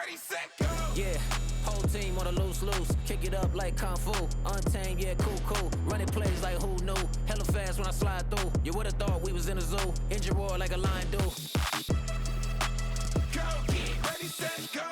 ready, set, go. Yeah, whole team on a loose, kick it up like Kung Fu, untamed, yeah, cool, running plays like who knew, hella fast when I slide through, you would've thought we was in a zoo, engine roar like a lion do. Go, get ready, set, go.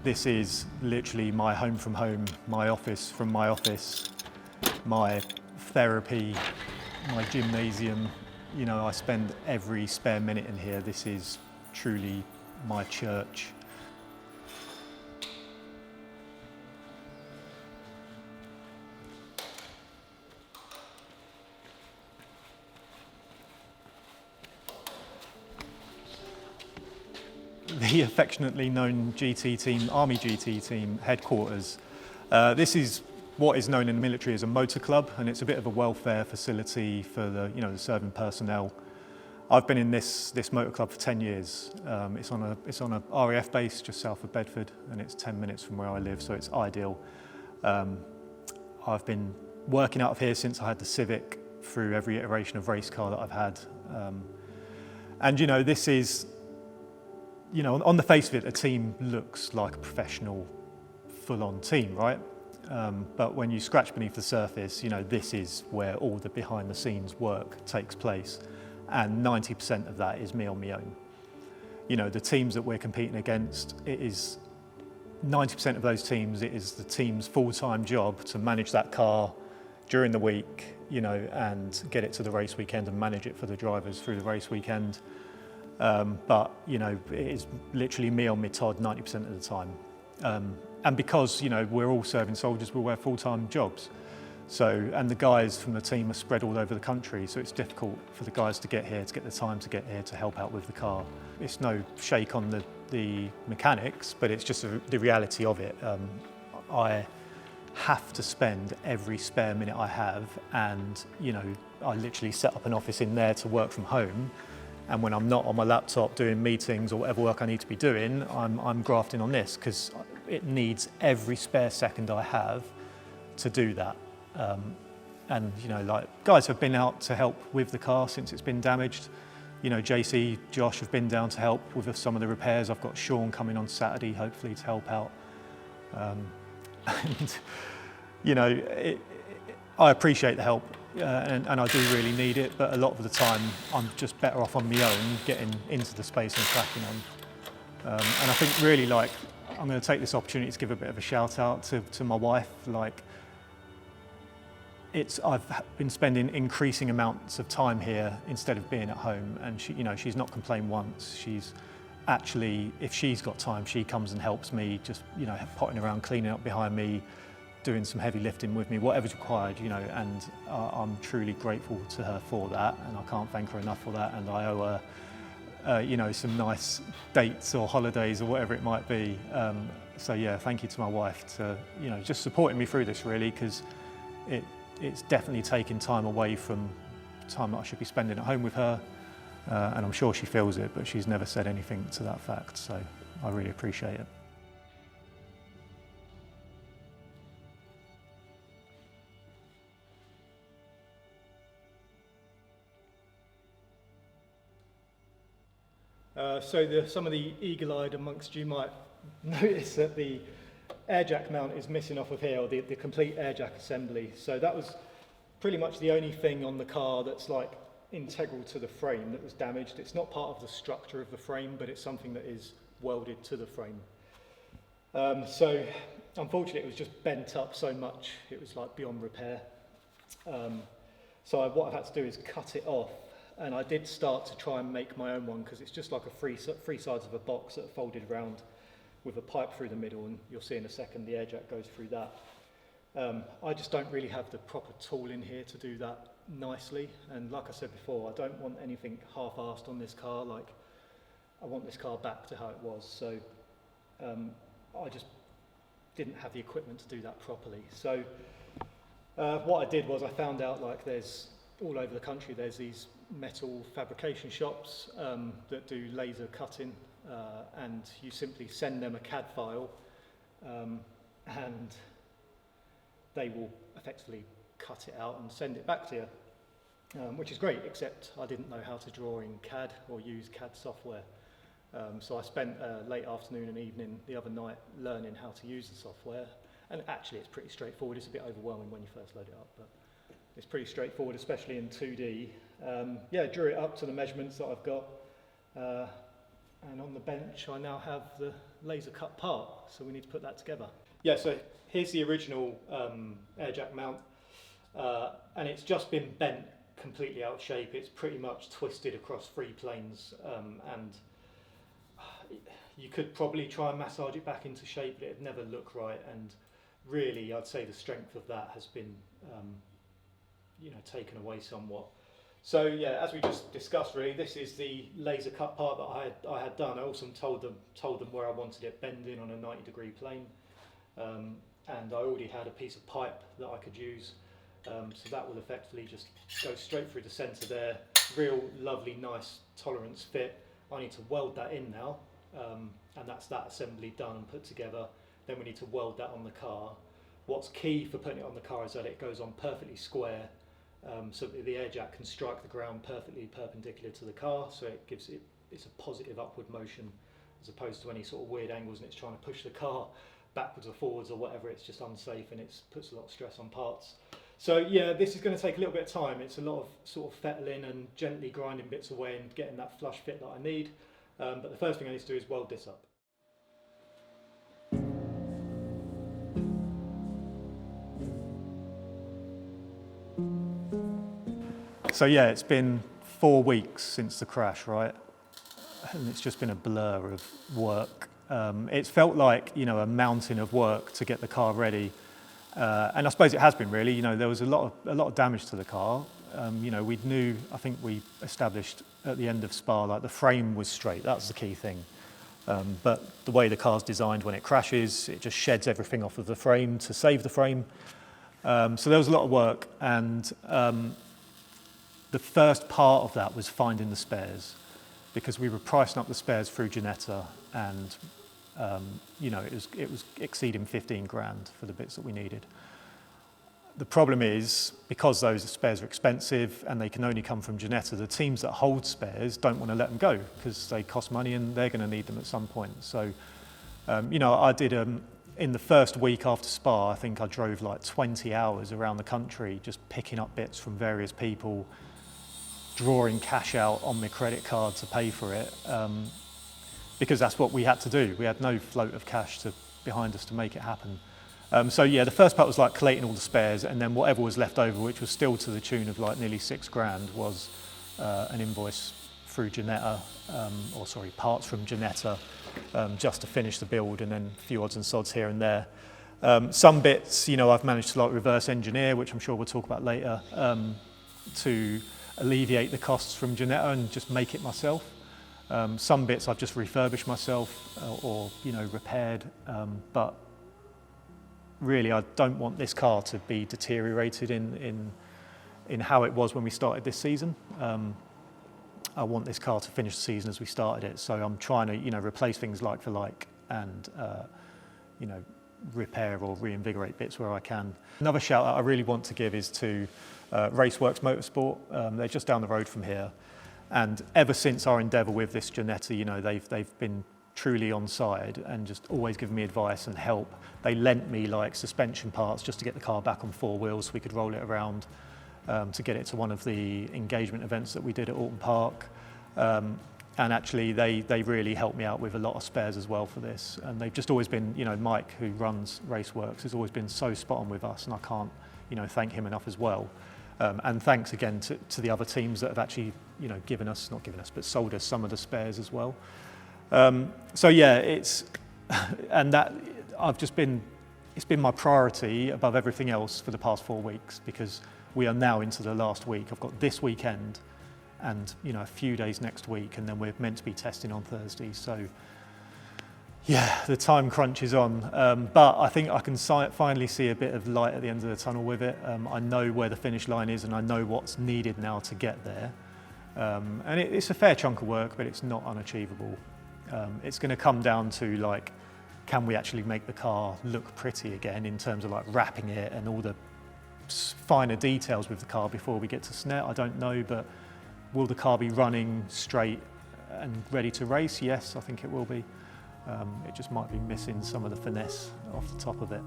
This is literally my home from home, my office from my office, my therapy, my gymnasium. You know, I spend every spare minute in here. This is truly my church. The affectionately known GT team, Army GT team headquarters. This is what is known in the military as a motor club, and it's a bit of a welfare facility for the serving personnel. I've been in this motor club for 10 years. It's on a RAF base just south of Bedford, and it's 10 minutes from where I live, so it's ideal. I've been working out of here since I had the Civic, through every iteration of race car that I've had. And this is, on the face of it, a team looks like a professional, full-on team, right? But when you scratch beneath the surface, this is where all the behind-the-scenes work takes place, and 90% of that is me on my own. The teams that we're competing against, it is 90% of those teams, it is the team's full-time job to manage that car during the week, and get it to the race weekend and manage it for the drivers through the race weekend. But it is literally me on my Todd 90% of the time. And because we're all serving soldiers, we wear full-time jobs. So, and the guys from the team are spread all over the country, so it's difficult for the guys to get here, to get the time to get here to help out with the car. It's no shake on the mechanics, but it's just the reality of it. I have to spend every spare minute I have, and I literally set up an office in there to work from home. And when I'm not on my laptop doing meetings or whatever work I need to be doing, I'm grafting on this because it needs every spare second I have to do that. And guys have been out to help with the car since it's been damaged. JC, Josh have been down to help with some of the repairs. I've got Sean coming on Saturday, hopefully, to help out. I appreciate the help. And I do really need it, but a lot of the time I'm just better off on my own, getting into the space and cracking on. And I think really I'm going to take this opportunity to give a bit of a shout out to my wife. I've been spending increasing amounts of time here instead of being at home, and she's not complained once. She's actually, if she's got time, she comes and helps me, just potting around, cleaning up behind me, doing some heavy lifting with me, whatever's required, and I'm truly grateful to her for that, and I can't thank her enough for that, and I owe her, some nice dates or holidays or whatever it might be. So yeah, thank you to my wife to, just supporting me through this really, because it's definitely taken time away from time that I should be spending at home with her, and I'm sure she feels it, but she's never said anything to that fact, so I really appreciate it. So some of the eagle-eyed amongst you might notice that the air jack mount is missing off of here, or the complete air jack assembly. So that was pretty much the only thing on the car that's integral to the frame that was damaged. It's not part of the structure of the frame, but it's something that is welded to the frame. So unfortunately it was just bent up so much, it was beyond repair. So what I've had to do is cut it off. And I did start to try and make my own one because it's just like three sides of a box that are folded around with a pipe through the middle, and you'll see in a second the air jack goes through that. I just don't really have the proper tool in here to do that nicely, and like I said before, I don't want anything half-assed on this car. Like, I want this car back to how it was, so I just didn't have the equipment to do that properly. So what I did was I found out, like, there's all over the country there's these metal fabrication shops that do laser cutting, and you simply send them a CAD file and they will effectively cut it out and send it back to you, which is great, except I didn't know how to draw in CAD or use CAD software. So I spent a late afternoon and evening the other night learning how to use the software, and actually it's pretty straightforward. It's a bit overwhelming when you first load it up, but it's pretty straightforward, especially in 2D. Yeah, drew it up to the measurements that I've got, and on the bench I now have the laser cut part, so we need to put that together. Yeah, so here's the original air jack mount, and it's just been bent completely out of shape. It's pretty much twisted across 3 planes, and you could probably try and massage it back into shape, but it'd never look right, and really I'd say the strength of that has been taken away somewhat. So yeah, as we just discussed, really, this is the laser cut part that I had done. I also told them where I wanted it bending on a 90-degree plane, and I already had a piece of pipe that I could use, so that will effectively just go straight through the centre there. Real lovely, nice tolerance fit. I need to weld that in now, and that's that assembly done and put together. Then we need to weld that on the car. What's key for putting it on the car is that it goes on perfectly square, so that the air jack can strike the ground perfectly perpendicular to the car, so it's a positive upward motion, as opposed to any sort of weird angles and it's trying to push the car backwards or forwards or whatever. It's just unsafe, and it puts a lot of stress on parts. So yeah, this is going to take a little bit of time. It's a lot of sort of fettling and gently grinding bits away and getting that flush fit that I need, but the first thing I need to do is weld this up. So yeah, it's been 4 weeks since the crash, right? And it's just been a blur of work. It's felt like, a mountain of work to get the car ready. And I suppose it has been, really. There was a lot of damage to the car. I think we established at the end of Spa, like, the frame was straight. That was the key thing. But the way the car's designed, when it crashes, it just sheds everything off of the frame to save the frame. So there was a lot of work, and the first part of that was finding the spares, because we were pricing up the spares through Ginetta, and it was exceeding 15 grand for the bits that we needed. The problem is, because those spares are expensive and they can only come from Ginetta, the teams that hold spares don't want to let them go because they cost money and they're going to need them at some point. So, I did, in the first week after Spa, I think I drove like 20 hours around the country just picking up bits from various people, drawing cash out on my credit card to pay for it, because that's what we had to do. We had no float of cash behind us to make it happen. So yeah, the first part was like collating all the spares, and then whatever was left over, which was still to the tune of like nearly 6 grand, was an invoice through Ginetta, parts from Ginetta, just to finish the build, and then a few odds and sods here and there. Some bits, I've managed to like reverse engineer, which I'm sure we'll talk about later, to alleviate the costs from Ginetta and just make it myself. Some bits I've just refurbished myself or repaired, but really I don't want this car to be deteriorated in how it was when we started this season. I want this car to finish the season as we started it, so I'm trying to replace things like for like, and repair or reinvigorate bits where I can. Another shout out I really want to give is to Raceworks Motorsport. They're just down the road from here, and ever since our endeavour with this Ginetta, they've been truly on side and just always given me advice and help. They lent me like suspension parts just to get the car back on 4 wheels so we could roll it around, to get it to one of the engagement events that we did at Alton Park. And actually they really helped me out with a lot of spares as well for this, and they've just always been, Mike, who runs Raceworks, has always been so spot on with us, and I can't thank him enough as well. And thanks again to the other teams that have actually not given us but sold us some of the spares as well. So yeah, and that it's been my priority above everything else for the past 4 weeks, because we are now into the last week. I've got this weekend and a few days next week, and then we're meant to be testing on Thursday. So yeah, the time crunch is on, but I think I can finally see a bit of light at the end of the tunnel with it. I know where the finish line is and I know what's needed now to get there. And it's a fair chunk of work, but it's not unachievable. It's going to come down to like, can we actually make the car look pretty again in terms of like wrapping it and all the finer details with the car before we get to Snet? I don't know, but will the car be running straight and ready to race? Yes, I think it will be. It just might be missing some of the finesse off the top of it.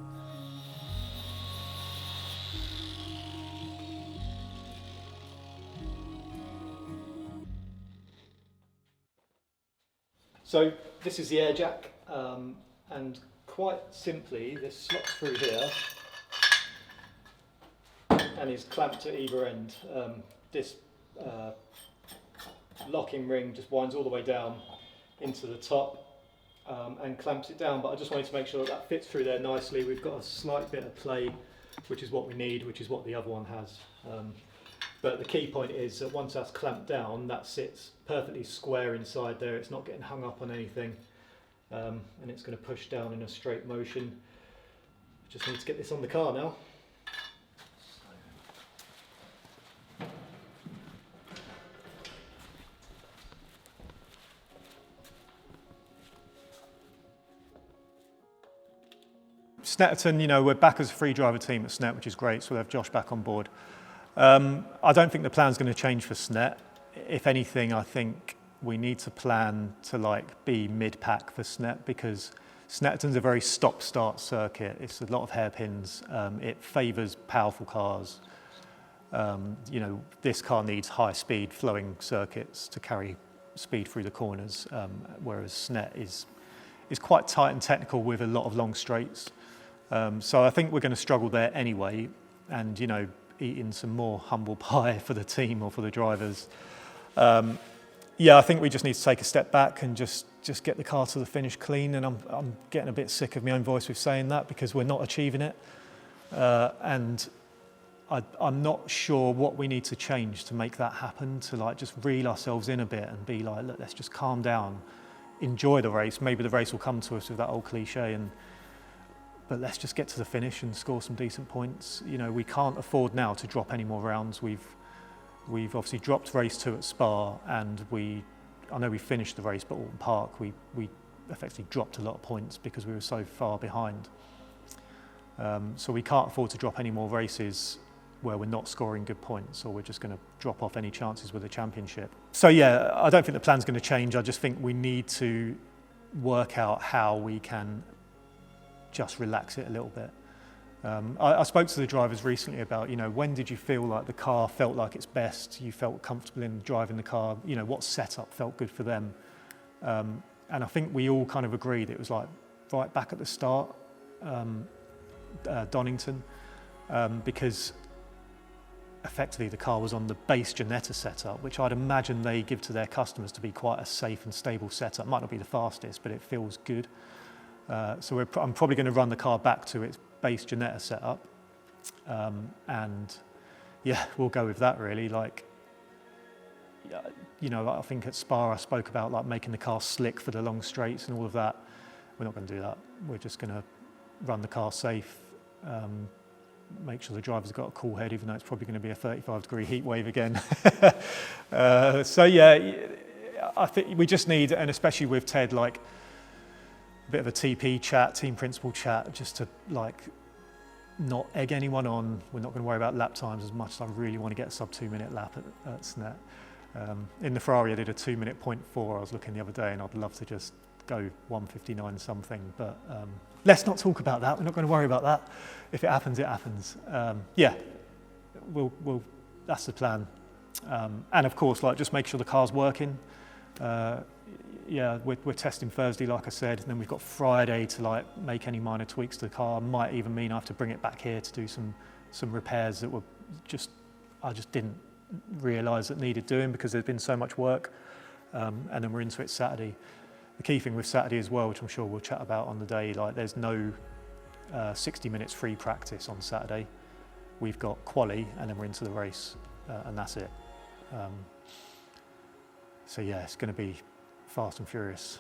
So this is the air jack, and quite simply this slots through here and is clamped at either end. This locking ring just winds all the way down into the top and clamps it down, but I just wanted to make sure that fits through there nicely. We've got a slight bit of play, which is what we need, which is what the other one has. But the key point is that once that's clamped down, that sits perfectly square inside there. It's not getting hung up on anything, and it's going to push down in a straight motion. Just need to get this on the car now. Snetterton, we're back as a free driver team at Snet, which is great, so we'll have Josh back on board. I don't think the plan's going to change for Snet. If anything, I think we need to plan to be mid-pack for Snet, because Snetterton's a very stop-start circuit. It's a lot of hairpins. It favours powerful cars. This car needs high-speed flowing circuits to carry speed through the corners, whereas Snet is quite tight and technical with a lot of long straights. So I think we're going to struggle there anyway, and eating some more humble pie for the team or for the drivers. I think we just need to take a step back and just get the car to the finish clean, and I'm getting a bit sick of my own voice with saying that, because we're not achieving it, and I'm not sure what we need to change to make that happen, to just reel ourselves in a bit and be like, look, let's just calm down, enjoy the race. Maybe the race will come to us with that old cliche, but let's just get to the finish and score some decent points. We can't afford now to drop any more rounds. We've obviously dropped race 2 at Spa, and I know we finished the race, but Alton Park we effectively dropped a lot of points because we were so far behind. So we can't afford to drop any more races where we're not scoring good points, or we're just going to drop off any chances with the championship. So yeah, I don't think the plan's going to change. I just think we need to work out how we can just relax it a little bit. I spoke to the drivers recently about, when did you feel like the car felt like its best? You felt comfortable in driving the car, what setup felt good for them? And I think we all kind of agreed it was right back at the start, Donington, because effectively the car was on the base Ginetta setup, which I'd imagine they give to their customers to be quite a safe and stable setup. Might not be the fastest, but it feels good. So I'm probably going to run the car back to its base Ginetta setup, and yeah, we'll go with that really. I think at Spa I spoke about making the car slick for the long straights and all of that. We're not going to do that. We're just going to run the car safe, make sure the driver's got a cool head, even though it's probably going to be a 35-degree heat wave again. So yeah, I think we just need, and especially with Ted, a bit of a TP chat, team principal chat, just to not egg anyone on. We're not going to worry about lap times as much as I really want to get a sub 2 minute lap at Snet. In the Ferrari I did a 2 minute .4. I was looking the other day, and I'd love to just go 1:59 something, but let's not talk about that. We're not going to worry about that. If it happens, it happens. Yeah, we'll that's the plan. And of course, just make sure the car's working. Yeah, we're testing Thursday, like I said, and then we've got Friday to make any minor tweaks to the car. Might even mean I have to bring it back here to do some repairs that I just didn't realise that needed doing because there's been so much work. And then we're into it Saturday. the key thing with Saturday as well, which I'm sure we'll chat about on the day, like there's no 60 minutes free practice on Saturday. We've got quali and then we're into the race and that's it. So yeah, it's going to be fast and furious.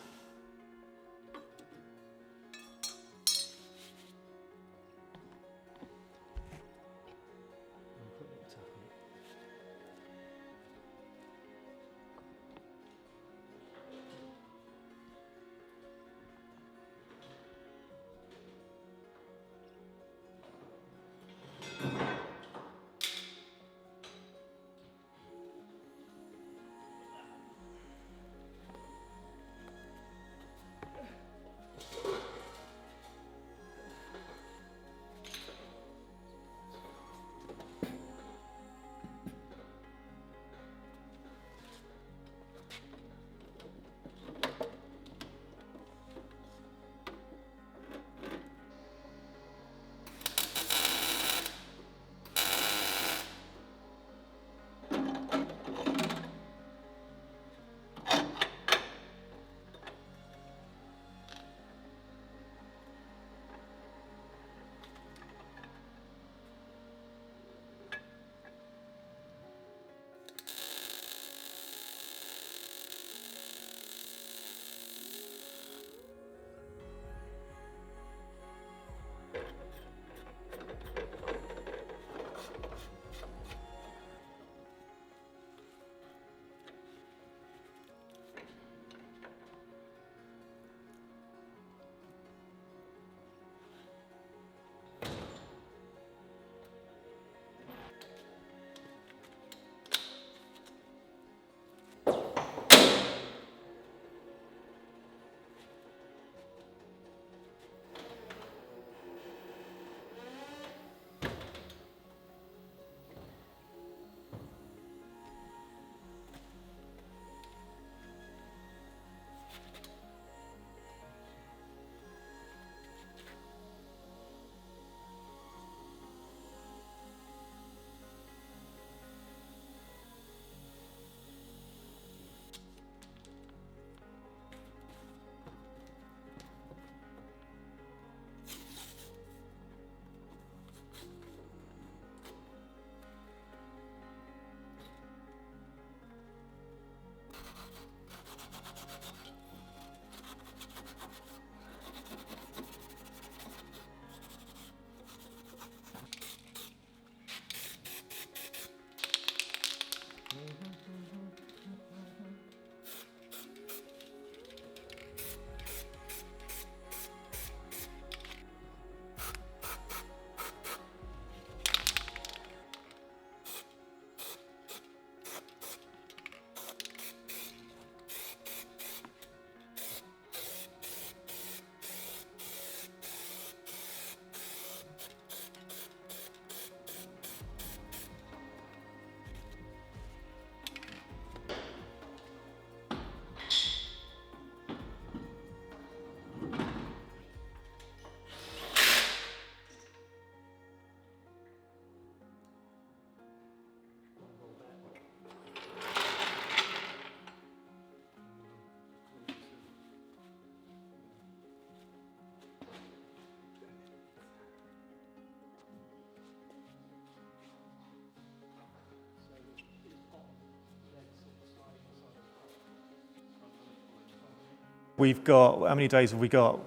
We've got, how many days have we got?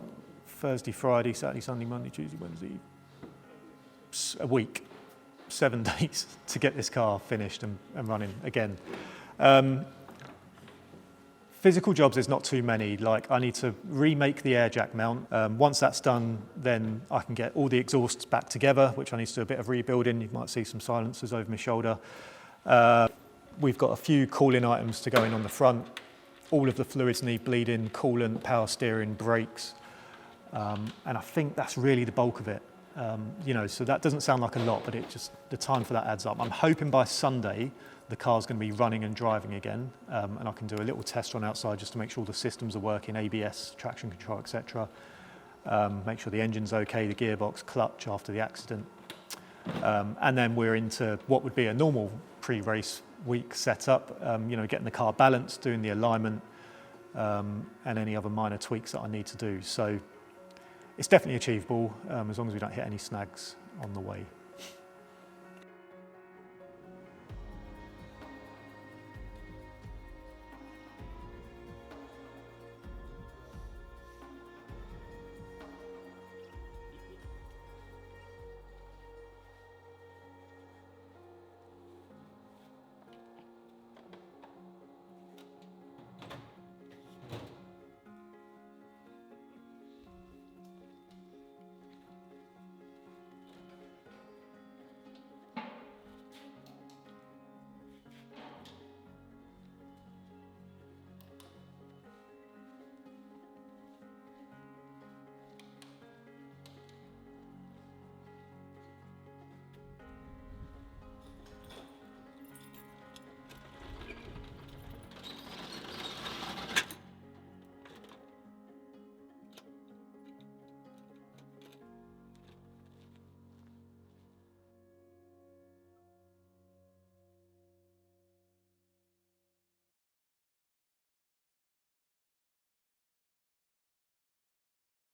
Thursday, Friday, Saturday, Sunday, Monday, Tuesday, Wednesday. A week, 7 days to get this car finished and running again. Physical jobs, there's not too many. Like I need to remake the air jack mount. Once that's done, then I can get all the exhausts back together, which I need to do a bit of rebuilding. You might see some silencers over my shoulder. We've got a few cooling items to go in on the front. All of the fluids need bleeding, coolant, power steering, brakes. And I think that's really the bulk of it. You know, so that doesn't sound like a lot, but it just, the time for that adds up. I'm hoping by Sunday, the car's going to be running and driving again, and I can do a little test run outside just to make sure the systems are working, ABS, traction control, etc. Make sure the engine's okay, the gearbox, clutch after the accident. And then we're into what would be a normal pre-race week setup, you know, getting the car balanced, doing the alignment, and any other minor tweaks that I need to do. So it's definitely achievable as long as we don't hit any snags on the way.